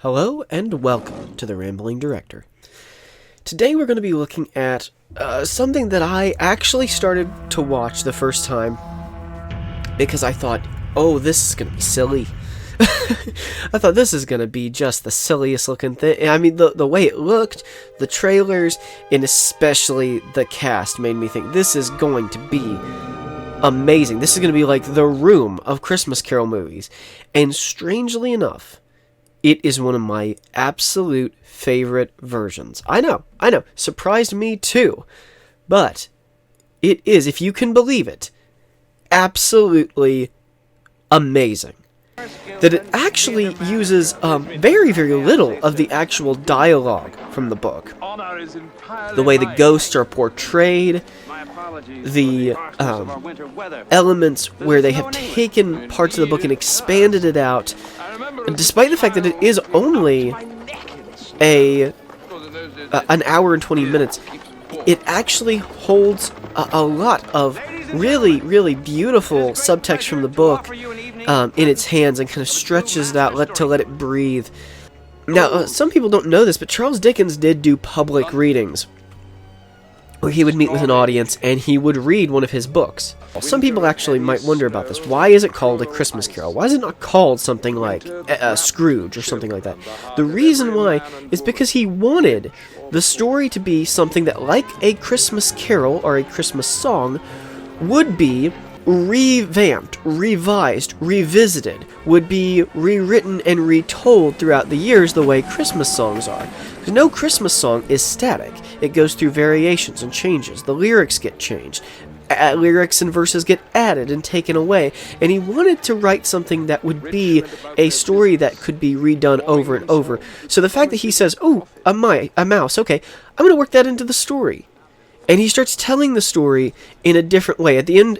Hello and welcome to The Rambling Director. Today we're going to be looking at something that I actually started to watch the first time because I thought, oh, this is going to be silly. I thought this is going to be just the silliest looking thing. I mean, the way it looked, the trailers, and especially the cast made me think this is going to be amazing. This is going to be like The Room of Christmas Carol movies. And strangely enough, it is one of my absolute favorite versions. I know. Surprised me too. But it is, if you can believe it, absolutely amazing. That it actually uses very, very little of the actual dialogue from the book. The way the ghosts are portrayed, the elements where they have taken parts of the book and expanded it out. And despite the fact that it is only an hour and 20 minutes, it actually holds a lot of really, really beautiful subtext from the book in its hands and kind of stretches it out to let it breathe. Now, some people don't know this, but Charles Dickens did do public readings where he would meet with an audience and he would read one of his books. Some people actually might wonder about this. Why is it called A Christmas Carol? Why is it not called something like Scrooge or something like that? The reason why is because he wanted the story to be something that, like a Christmas carol or a Christmas song, would be revamped, revised, revisited, would be rewritten and retold throughout the years the way Christmas songs are. Because no Christmas song is static. It goes through variations and changes. The lyrics get changed. Lyrics and verses get added and taken away. And he wanted to write something that would be a story that could be redone over and over. So the fact that he says, oh, a mouse, okay, I'm going to work that into the story. And he starts telling the story in a different way. At the end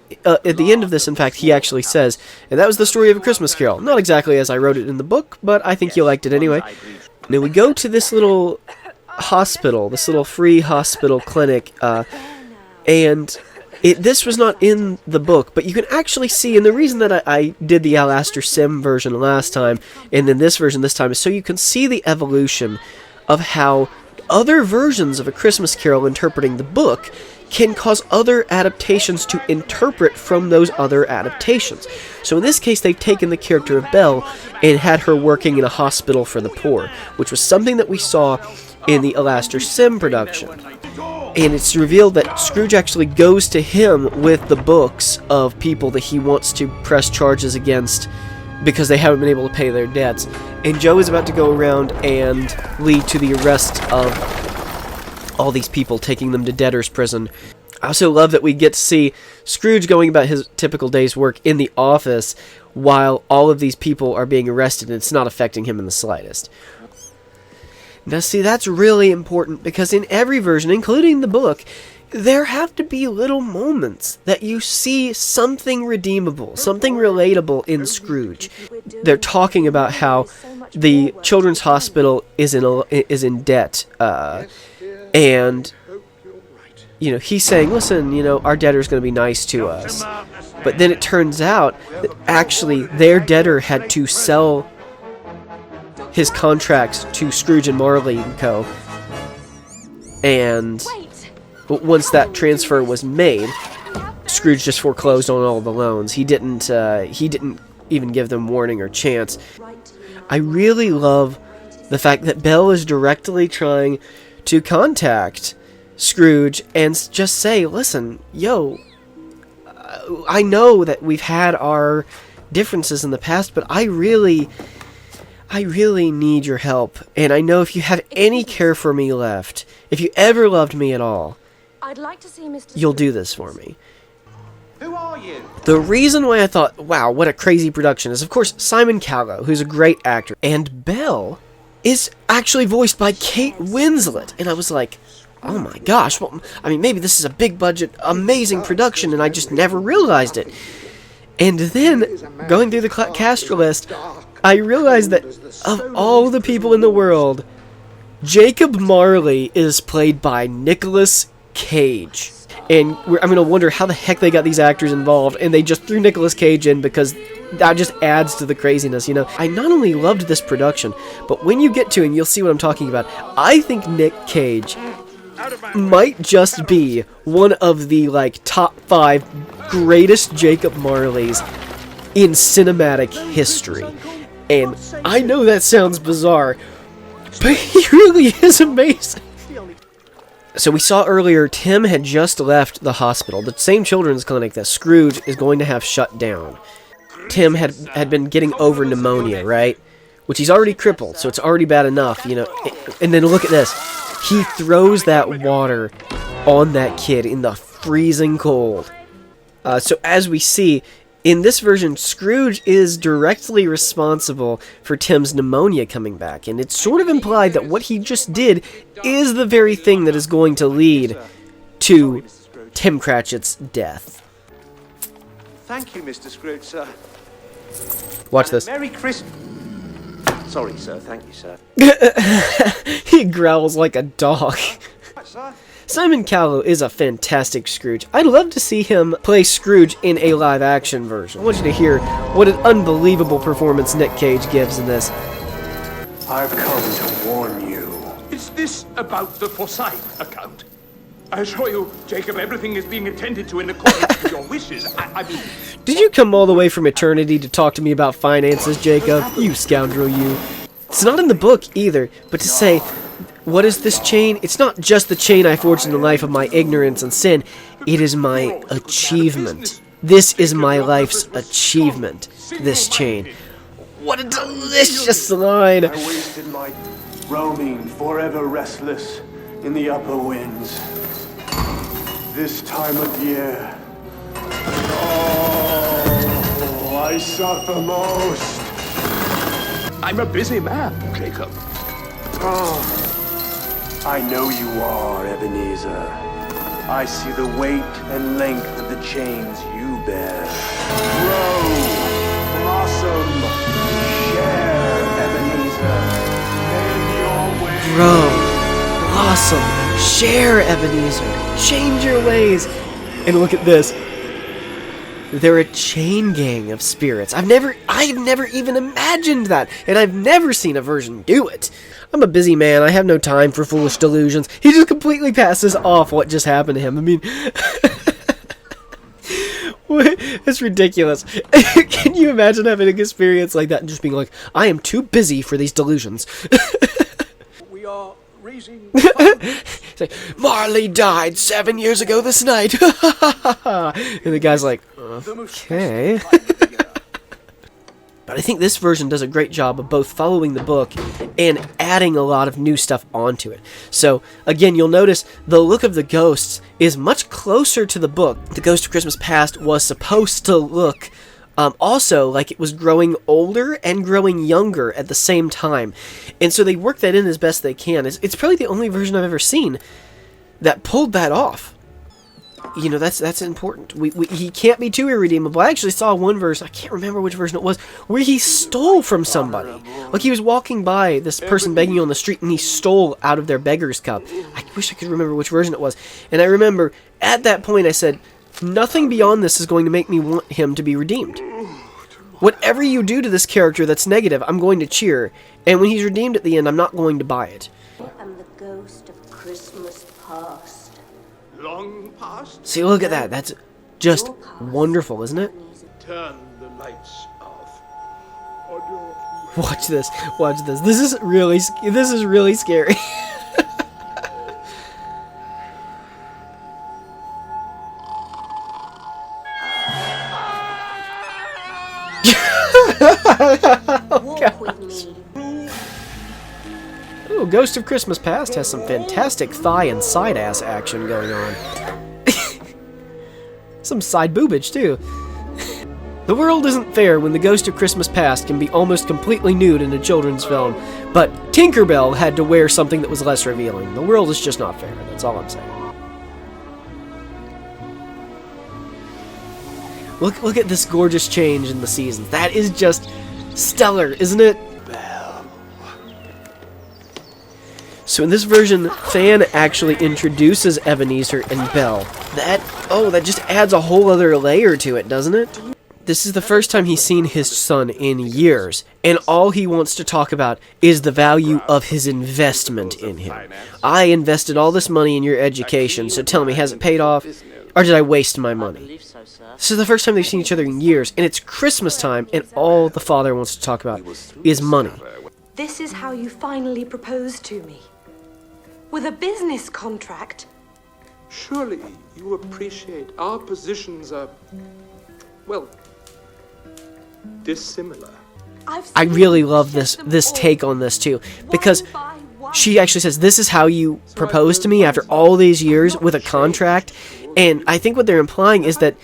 of this, in fact, he actually says, and that was the story of A Christmas Carol. Not exactly as I wrote it in the book, but I think you liked it anyway. Now we go to this little hospital, this little free hospital clinic, and this was not in the book, but you can actually see, and the reason that I did the Alastair Sim version last time, and then this version this time, is so you can see the evolution of how other versions of A Christmas Carol interpreting the book can cause other adaptations to interpret from those other adaptations. So in this case, they've taken the character of Belle and had her working in a hospital for the poor, which was something that we saw in the Alastair Sim production. And it's revealed that Scrooge actually goes to him with the books of people that he wants to press charges against because they haven't been able to pay their debts. And Joe is about to go around and lead to the arrest of all these people, taking them to debtor's prison. I also love that we get to see Scrooge going about his typical day's work in the office while all of these people are being arrested, and it's not affecting him in the slightest. Now see, that's really important because in every version, including the book, there have to be little moments that you see something redeemable, something relatable in Scrooge. They're talking about how the children's hospital is in debt, and he's saying, listen, our debtor's going to be nice to us. But then it turns out that actually their debtor had to sell his contracts to Scrooge and Marley and Co. And once that transfer was made, Scrooge just foreclosed on all the loans. He didn't even give them warning or chance. I really love the fact that Belle is directly trying to contact Scrooge and just say, listen, I know that we've had our differences in the past, but I really need your help. And I know if you have any care for me left, if you ever loved me at all, I'd like to see Mr. you'll do this for me. Who are you? The reason why I thought, wow, what a crazy production, is of course Simon Callow, who's a great actor, and Belle is actually voiced by Beth Winslet, and I was like, oh my gosh, well, I mean, maybe this is a big budget, amazing production, and I just never realized it. And then, going through the cast list, I realized that of all the people in the world, Jacob Marley is played by Nicolas Cage. and I'm going to wonder how the heck they got these actors involved, and they just threw Nicolas Cage in because that just adds to the craziness, you know? I not only loved this production, but when you get to it, and you'll see what I'm talking about, I think Nick Cage might just be one of the, like, top 5 greatest Jacob Marleys in cinematic history. And I know that sounds bizarre, but he really is amazing. So we saw earlier, Tim had just left the hospital, the same children's clinic that Scrooge is going to have shut down. Tim had been getting over pneumonia, right? Which he's already crippled, so it's already bad enough, you know. And then look at this. He throws that water on that kid in the freezing cold. So as we see, in this version, Scrooge is directly responsible for Tim's pneumonia coming back, and it's sort of implied that what he just did is the very thing that is going to lead to Tim Cratchit's death. Thank you, Mr. Scrooge, sir. Watch this. Merry Christmas. Sorry, sir. Thank you, sir. He growls like a dog. Right, sir. Simon Callow is a fantastic Scrooge. I'd love to see him play Scrooge in a live-action version. I want you to hear what an unbelievable performance Nick Cage gives in this. I've come to warn you. Is this about the Forsyth account? I assure you, Jacob, everything is being attended to in accordance with your wishes. I mean... Did you come all the way from eternity to talk to me about finances, Jacob? You scoundrel, you. It's not in the book, either, but to say, what is this chain? It's not just the chain I forged in the life of my ignorance and sin. It is my achievement. This is my life's achievement, this chain. What a delicious line! I wasted my roaming, forever restless, in the upper winds. This time of year, oh, I suffer most. I'm a busy man, Jacob. Oh, I know you are, Ebenezer. I see the weight and length of the chains you bear. Grow, blossom, share, Ebenezer. Bend your way. Grow, blossom, share, Ebenezer. Change your ways. And look at this. They're a chain gang of spirits. I've never even imagined that, and I've never seen a version do it. I'm a busy man. I have no time for foolish delusions. He just completely passes off what just happened to him. I mean, it's ridiculous. Can you imagine having an experience like that and just being like, I am too busy for these delusions? We are raising... It's like, Marley died 7 years ago this night. And the guy's like, okay. But I think this version does a great job of both following the book and adding a lot of new stuff onto it. So, again, you'll notice the look of the ghosts is much closer to the book. The Ghost of Christmas Past was supposed to look also like it was growing older and growing younger at the same time. And so they work that in as best they can. It's probably the only version I've ever seen that pulled that off. You know, that's important. He can't be too irredeemable. I actually saw one verse, I can't remember which version it was, where he stole from somebody. Like, he was walking by this person begging on the street, and he stole out of their beggar's cup. I wish I could remember which version it was. And I remember, at that point, I said, nothing beyond this is going to make me want him to be redeemed. Whatever you do to this character that's negative, I'm going to cheer. And when he's redeemed at the end, I'm not going to buy it. I'm the ghost of Christmas past. Long past? See, look at that. That's just wonderful, isn't it? Turn the lights off. On your... Watch this. Watch this. This is really scary. Walk with me. Ooh, Ghost of Christmas Past has some fantastic thigh and side ass action going on. Some side boobage, too. The world isn't fair when the Ghost of Christmas Past can be almost completely nude in a children's film, but Tinkerbell had to wear something that was less revealing. The world is just not fair, that's all I'm saying. Look at this gorgeous change in the seasons. That is just stellar, isn't it? So in this version, Fan actually introduces Ebenezer and Belle. That just adds a whole other layer to it, doesn't it? This is the first time he's seen his son in years, and all he wants to talk about is the value of his investment in him. I invested all this money in your education, so tell me, has it paid off, or did I waste my money? This is the first time they've seen each other in years, and it's Christmas time, and all the father wants to talk about is money. This is how you finally proposed to me. With a business contract. Surely you appreciate our positions are, well, dissimilar. I really love this take on this too, because she actually says, this is how you proposed to me after all these years with a contract, and I think what they're implying is that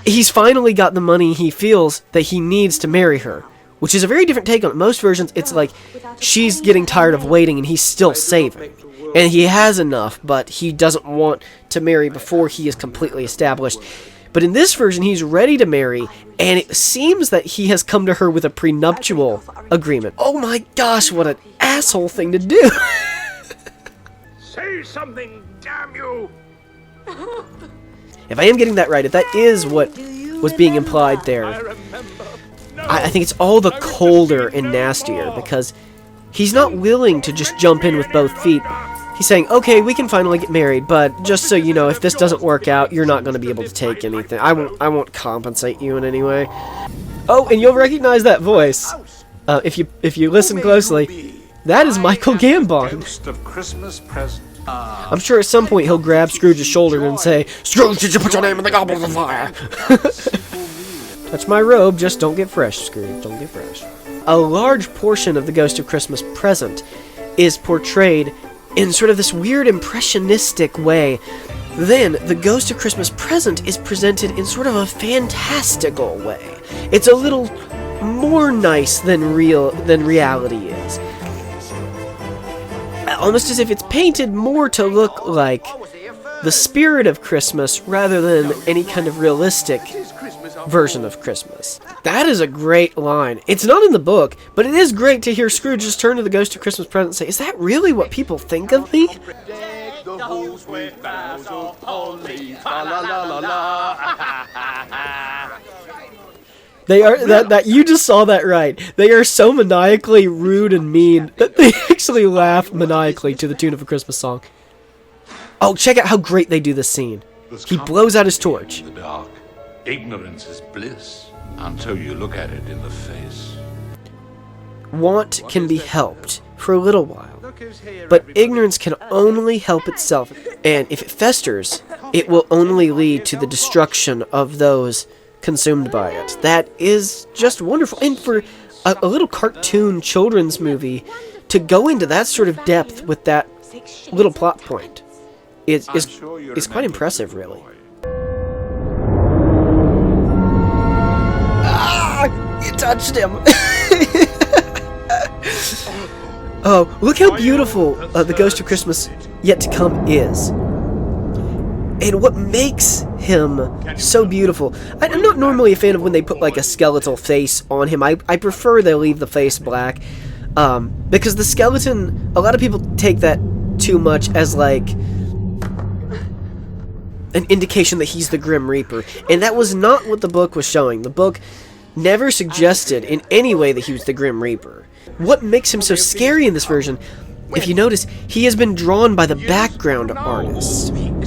he's finally got the money he feels that he needs to marry her, which is a very different take on it. Most versions, it's like she's getting tired of waiting and he's still saving. And he has enough, but he doesn't want to marry before he is completely established. But in this version, he's ready to marry, and it seems that he has come to her with a prenuptial agreement. Oh my gosh, what an asshole thing to do! Say something, damn you! If I am getting that right, if that is what was being implied there, I think it's all the colder and nastier, because he's not willing to just jump in with both feet. He's saying, okay, we can finally get married, but just so you know, if this doesn't work out, you're not going to be able to take anything. I won't compensate you in any way. Oh, and you'll recognize that voice. If you listen closely, that is Michael Gambon. I'm sure at some point he'll grab Scrooge's shoulder and say, Scrooge, did you put your name in the goblet of fire? Touch my robe, just don't get fresh, Scrooge, don't get fresh. A large portion of the Ghost of Christmas Present is portrayed in sort of this weird impressionistic way. Then, the Ghost of Christmas Present is presented in sort of a fantastical way. It's a little more nice than reality is. Almost as if it's painted more to look like the spirit of Christmas rather than any kind of realistic version of Christmas. That is a great line. It's not in the book, but it is great to hear Scrooge just turn to the Ghost of Christmas Present and say, is that really what people think of me? They are that you just saw that right. They are so maniacally rude and mean that they actually laugh maniacally to the tune of a Christmas song. Oh, check out how great they do this scene. He blows out his torch. Ignorance is bliss until you look at it in the face. Want can be helped for a little while, but ignorance can only help itself, and if it festers, it will only lead to the destruction of those consumed by it. That is just wonderful, and for a little cartoon children's movie to go into that sort of depth with that little plot point is quite impressive, really. You touched him. Oh, look how beautiful the Ghost of Christmas Yet to Come is. And what makes him so beautiful... I'm not normally a fan of when they put like a skeletal face on him. I prefer they leave the face black. Because the skeleton... A lot of people take that too much as like... an indication that he's the Grim Reaper. And that was not what the book was showing. The book never suggested in any way that he was the Grim Reaper. What makes him so scary in this version, if you notice, he has been drawn by the background artist. And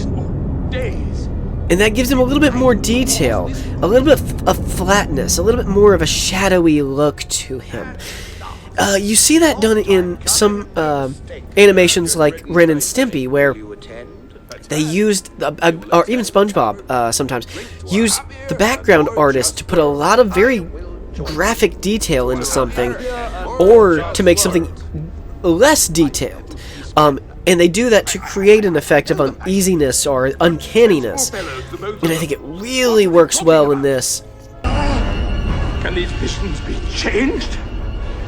that gives him a little bit more detail, a little bit of flatness, a little bit more of a shadowy look to him. You see that done in some animations like Ren and Stimpy, where they used, or even SpongeBob sometimes, use the background artist to put a lot of very graphic detail into something, or to make something less detailed. And they do that to create an effect of uneasiness or uncanniness. And I think it really works well in this. Can these visions be changed?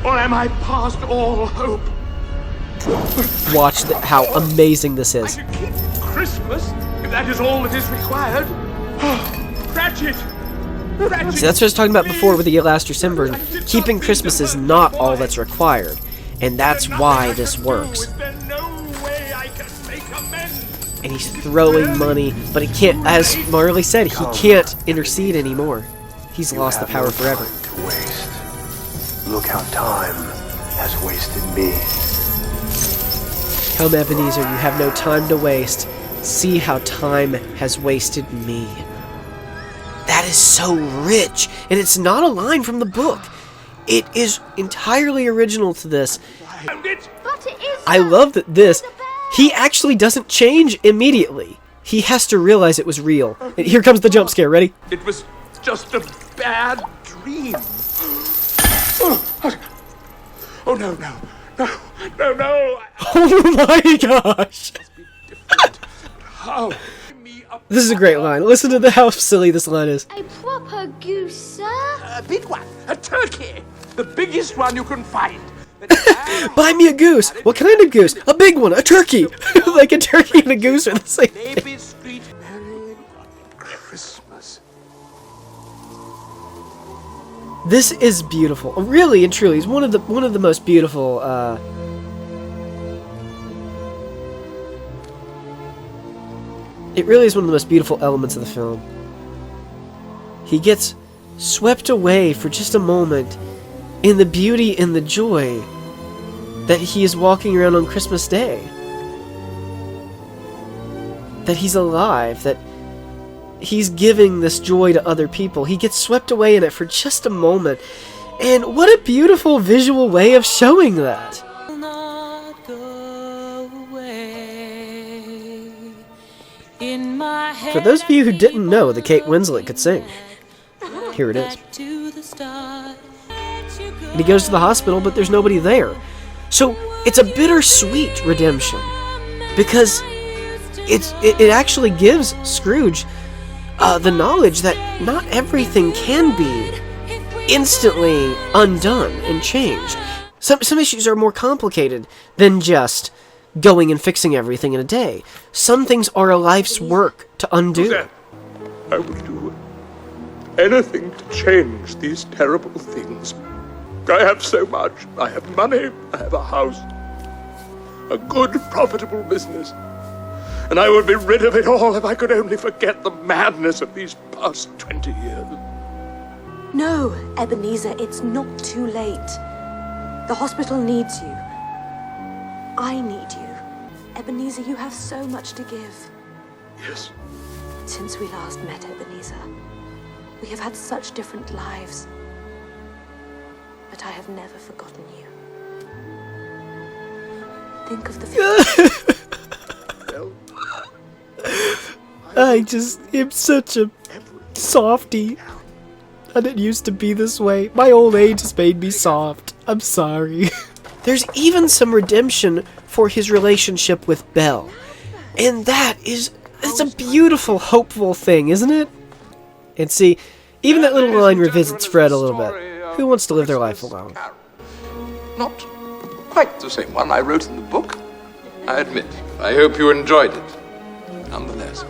Or am I past all hope? Watch how amazing this is. I should keep Christmas, if that is all that is required. Cratchit! See, that's what I was talking about before with the Alastair Sim version. Keeping Christmas is not all that's required. And that's why this works. and he's throwing money, but he can't, as Marley said, he can't intercede anymore. He's lost the power forever. To waste. Look how time has wasted me. Come, Ebenezer, you have no time to waste. See how time has wasted me. That is so rich, and it's not a line from the book. It is entirely original to this. I love that he actually doesn't change immediately. He has to realize it was real. And here comes the jump scare, ready? It was just a bad dream. Oh no, no, no, no, no. Oh my gosh. How? This is a great line. Listen to how silly this line is. A proper goose, sir. A big one, a turkey, the biggest one you can find. Buy me a goose. What kind of goose? A big one, a turkey. Like a turkey and a goose are the same thing. Street, Merry Christmas. This is beautiful. Really and truly, it's one of the most beautiful. It really is one of the most beautiful elements of the film. He gets swept away for just a moment in the beauty and the joy that he is walking around on Christmas Day. That he's alive, that he's giving this joy to other people. He gets swept away in it for just a moment. And what a beautiful visual way of showing that. For those of you who didn't know that Kate Winslet could sing, here it is. And he goes to the hospital, but there's nobody there. So it's a bittersweet redemption, because it actually gives Scrooge the knowledge that not everything can be instantly undone and changed. Some issues are more complicated than just going and fixing everything in a day. Some things are a life's work to undo. I will do anything to change these terrible things. I have so much. I have money, I have a house, a good, profitable business. And I would be rid of it all if I could only forget the madness of these past 20 years. No, Ebenezer, it's not too late. The hospital needs you. I need you. Ebenezer, you have so much to give. Yes. Since we last met, Ebenezer, we have had such different lives. But I have never forgotten you. Think of the future. I'm such a softie. I didn't used to be this way. My old age has made me soft. I'm sorry. There's even some redemption for his relationship with Belle. And it's a beautiful, hopeful thing, isn't it? And see, even that little line revisits Fred a little bit. Who wants to live their life alone? Not quite the same one I wrote in the book, I admit. I hope you enjoyed it, nonetheless.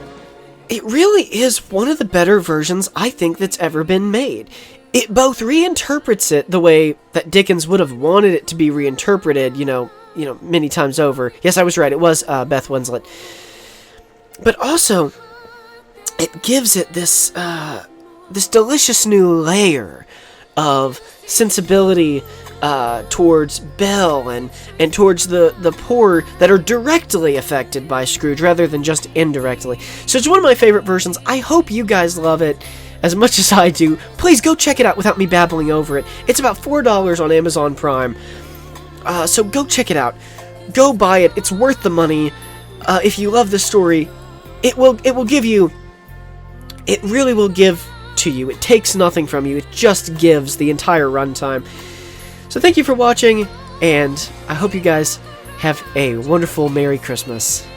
It really is one of the better versions I think that's ever been made. It both reinterprets it the way that Dickens would have wanted it to be reinterpreted, many times over. Yes, I was right, it was Beth Winslet. But also, it gives it this delicious new layer of sensibility towards Belle and towards the poor that are directly affected by Scrooge rather than just indirectly. So it's one of my favorite versions. I hope you guys love it as much as I do. Please go check it out without me babbling over it. It's about $4 on Amazon Prime. So go check it out. Go buy it. It's worth the money. If you love the story, it will give you... It really will give to you. It takes nothing from you. It just gives the entire runtime. So thank you for watching, and I hope you guys have a wonderful Merry Christmas.